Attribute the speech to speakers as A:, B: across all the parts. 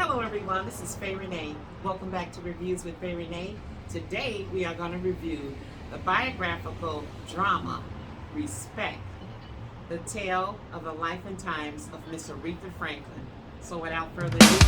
A: Hello everyone, this is Faye Renee. Welcome back to Reviews with Faye Renee. Today we are going to review the biographical drama, Respect, the tale of the life and times of Miss Aretha Franklin. So without further ado,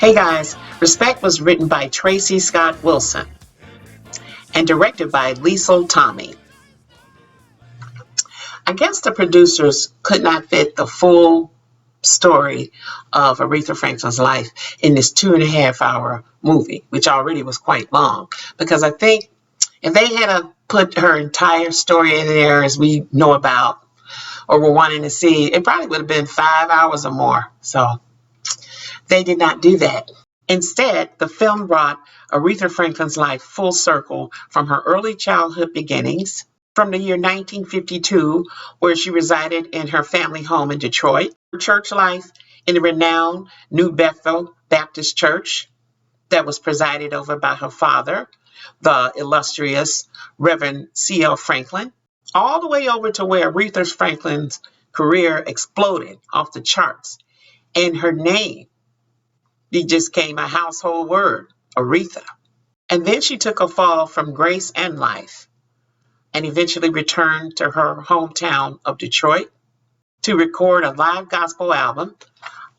A: hey guys, Respect was written by Tracy Scott Wilson and directed by Liesl Tommy. I guess the producers could not fit the full story of Aretha Franklin's life in this 2.5-hour movie, which already was quite long, because I think if they had put her entire story in there as we know about or were wanting to see, it probably would have been 5 hours or more. So they did not do that. Instead, the film brought Aretha Franklin's life full circle from her early childhood beginnings, from the year 1952, where she resided in her family home in Detroit, her church life in the renowned New Bethel Baptist Church that was presided over by her father, the illustrious Reverend C.L. Franklin, all the way over to where Aretha Franklin's career exploded off the charts, and her name, it just came a household word, Aretha. And then she took a fall from grace and life and eventually returned to her hometown of Detroit to record a live gospel album,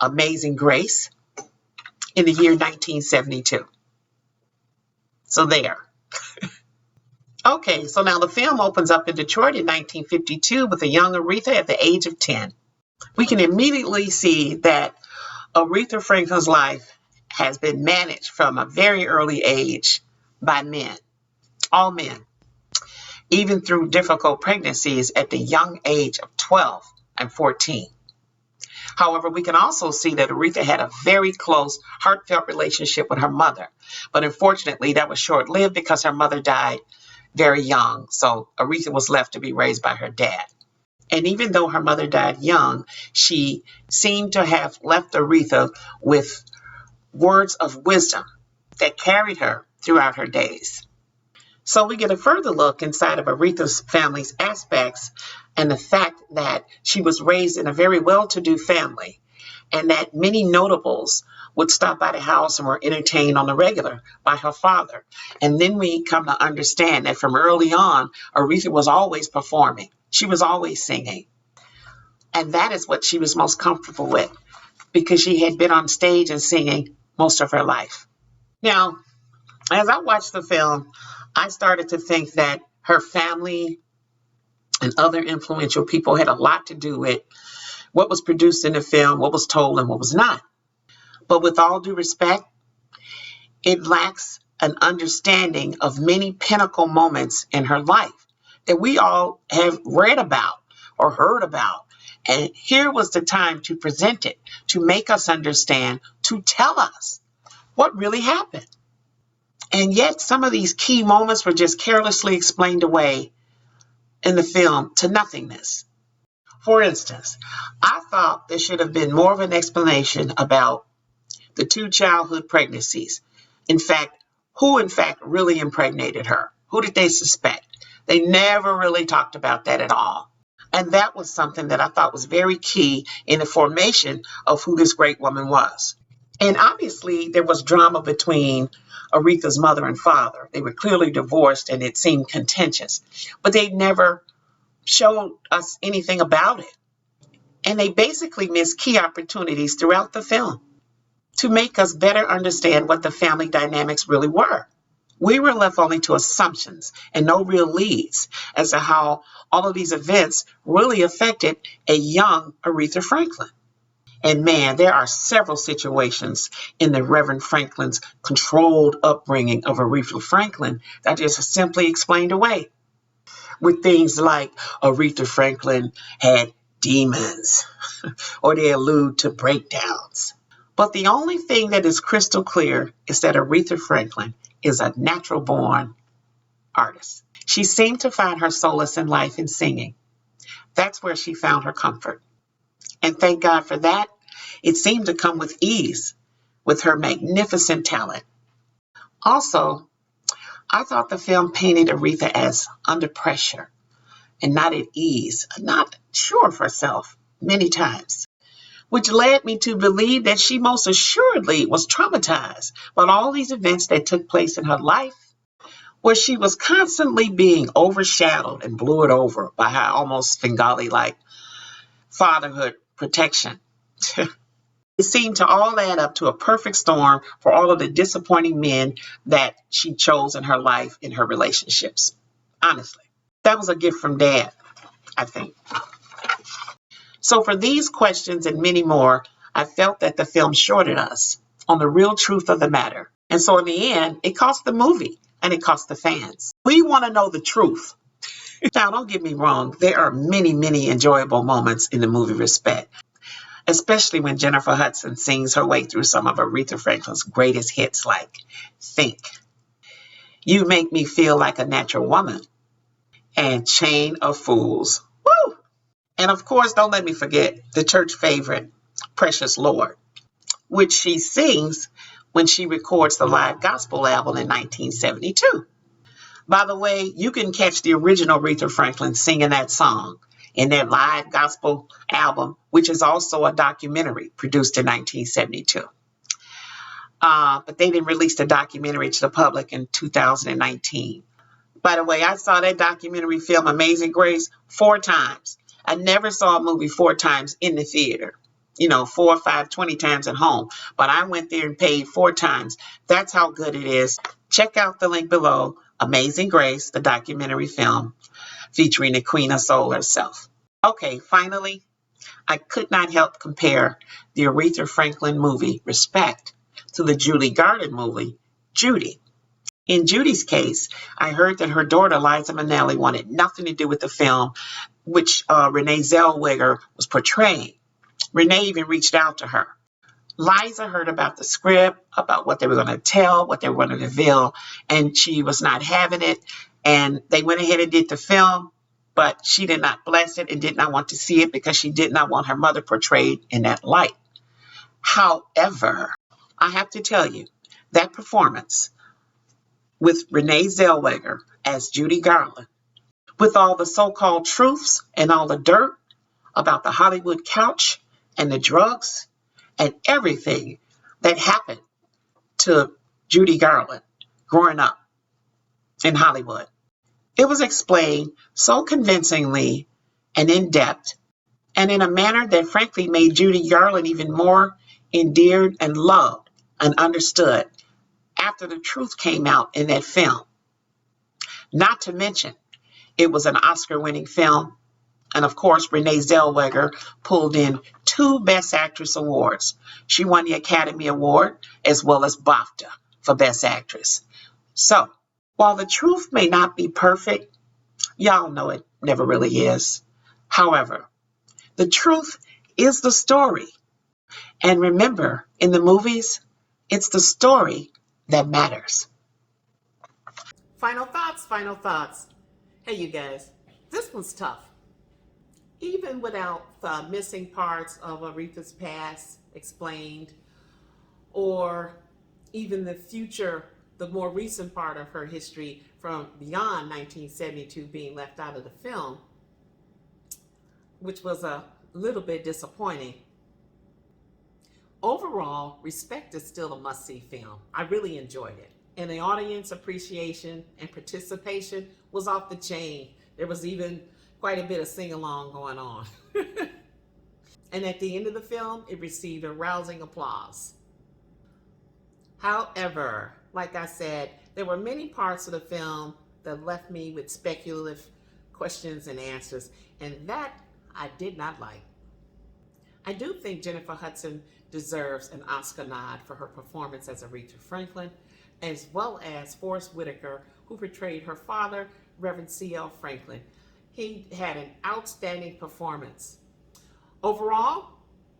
A: Amazing Grace, in the year 1972. So there. Okay, so now the film opens up in Detroit in 1952 with a young Aretha at the age of 10. We can immediately see that Aretha Franklin's life has been managed from a very early age by men, all men, even through difficult pregnancies at the young age of 12 and 14. However, we can also see that Aretha had a very close, heartfelt relationship with her mother, but unfortunately that was short-lived because her mother died very young, so Aretha was left to be raised by her dad. And even though her mother died young, she seemed to have left Aretha with words of wisdom that carried her throughout her days. So we get a further look inside of Aretha's family's aspects and the fact that she was raised in a very well-to-do family and that many notables would stop by the house and were entertained on the regular by her father. And then we come to understand that from early on, Aretha was always performing. She was always singing. And that is what she was most comfortable with because she had been on stage and singing most of her life. Now, as I watched the film, I started to think that her family and other influential people had a lot to do with what was produced in the film, what was told, and what was not. But with all due respect, it lacks an understanding of many pinnacle moments in her life that we all have read about or heard about. And here was the time to present it, to make us understand, to tell us what really happened. And yet some of these key moments were just carelessly explained away in the film to nothingness. For instance, I thought there should have been more of an explanation about the 2 childhood pregnancies. In fact, who in fact really impregnated her? Who did they suspect? They never really talked about that at all. And that was something that I thought was very key in the formation of who this great woman was. And obviously there was drama between Aretha's mother and father. They were clearly divorced and it seemed contentious, but they never showed us anything about it. And they basically missed key opportunities throughout the film to make us better understand what the family dynamics really were. We were left only to assumptions and no real leads as to how all of these events really affected a young Aretha Franklin. And man, there are several situations in the Reverend Franklin's controlled upbringing of Aretha Franklin that is simply explained away with things like Aretha Franklin had demons or they allude to breakdowns. But the only thing that is crystal clear is that Aretha Franklin is a natural-born artist. She seemed to find her solace in life in singing. That's where she found her comfort. And thank God for that. It seemed to come with ease with her magnificent talent. Also, I thought the film painted Aretha as under pressure and not at ease, not sure of herself many times, which led me to believe that she most assuredly was traumatized by all these events that took place in her life, where she was constantly being overshadowed and blew it over by her almost Svengali like fatherhood protection. It seemed to all add up to a perfect storm for all of the disappointing men that she chose in her life, in her relationships. Honestly, that was a gift from dad, I think. So for these questions and many more, I felt that the film shorted us on the real truth of the matter. And so in the end, it cost the movie and it cost the fans. We want to know the truth. Now, don't get me wrong. There are many, many enjoyable moments in the movie Respect, especially when Jennifer Hudson sings her way through some of Aretha Franklin's greatest hits like Think, You Make Me Feel Like a Natural Woman, and Chain of Fools. Woo! And of course, don't let me forget the church favorite, Precious Lord, which she sings when she records the live gospel album in 1972. By the way, you can catch the original Aretha Franklin singing that song in that live gospel album, which is also a documentary produced in 1972. But they didn't release the documentary to the public in 2019. By the way, I saw that documentary film Amazing Grace 4 times. I never saw a movie 4 times in the theater. 4, 5, 20 times at home. But I went there and paid 4 times. That's how good it is. Check out the link below. Amazing Grace, the documentary film featuring the Queen of Soul herself. Okay, finally, I could not help compare the Aretha Franklin movie Respect to the Judy Garland movie Judy. In Judy's case, I heard that her daughter Liza Minnelli wanted nothing to do with the film, which Renee Zellweger was portraying. Renee even reached out to her. Liza heard about the script, about what they were going to tell, what they were going to reveal, and she was not having it. And they went ahead and did the film, but she did not bless it and did not want to see it because she did not want her mother portrayed in that light. However, I have to tell you, that performance with Renee Zellweger as Judy Garland, with all the so-called truths and all the dirt about the Hollywood couch and the drugs and everything that happened to Judy Garland growing up in Hollywood. It was explained so convincingly and in depth and in a manner that frankly made Judy Garland even more endeared and loved and understood after the truth came out in that film. Not to mention, it was an Oscar-winning film. And of course, Renee Zellweger pulled in 2 Best Actress awards. She won the Academy Award as well as BAFTA for Best Actress. So, while the truth may not be perfect, y'all know it never really is. However, the truth is the story. And remember, in the movies, it's the story that matters.
B: Final thoughts. Hey, you guys, this one's tough. Even without the missing parts of Aretha's past explained, or even the more recent part of her history from beyond 1972 being left out of the film, which was a little bit disappointing. Overall, Respect is still a must-see film. I really enjoyed it. And the audience appreciation and participation was off the chain. There was even quite a bit of sing-along going on. And at the end of the film, it received a rousing applause. However, like I said, there were many parts of the film that left me with speculative questions and answers, and that I did not like. I do think Jennifer Hudson deserves an Oscar nod for her performance as Aretha Franklin, as well as Forest Whitaker, who portrayed her father, Reverend C.L. Franklin. He had an outstanding performance. Overall,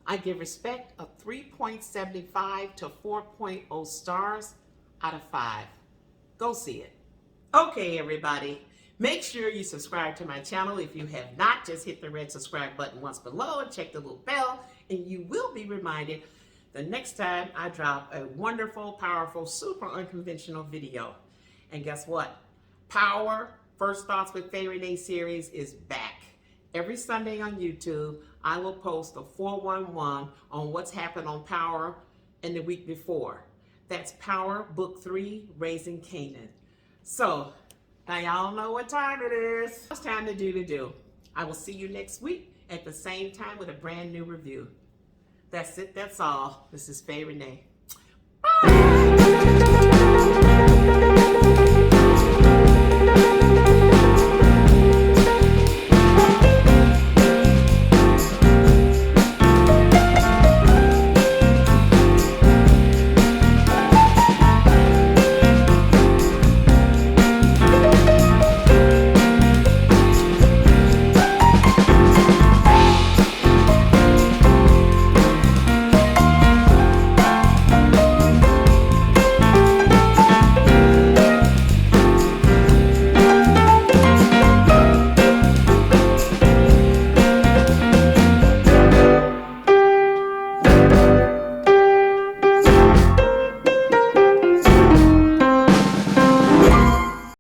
B: I give Respect a 3.75 to 4.0 stars out of 5. Go see it. Okay, everybody. Make sure you subscribe to my channel if you have not. Just hit the red subscribe button once below and check the little bell, and you will be reminded the next time I drop a wonderful, powerful, super unconventional video. And guess what? Power First Thoughts with Faye Renee series is back. Every Sunday on YouTube, I will post a 411 on what's happened on Power in the week before. That's Power Book 3, Raising Canaan. So, now y'all know what time it is. It's time to do. I will see you next week at the same time with a brand new review. That's it. That's all. This is Faye Renee. Bye.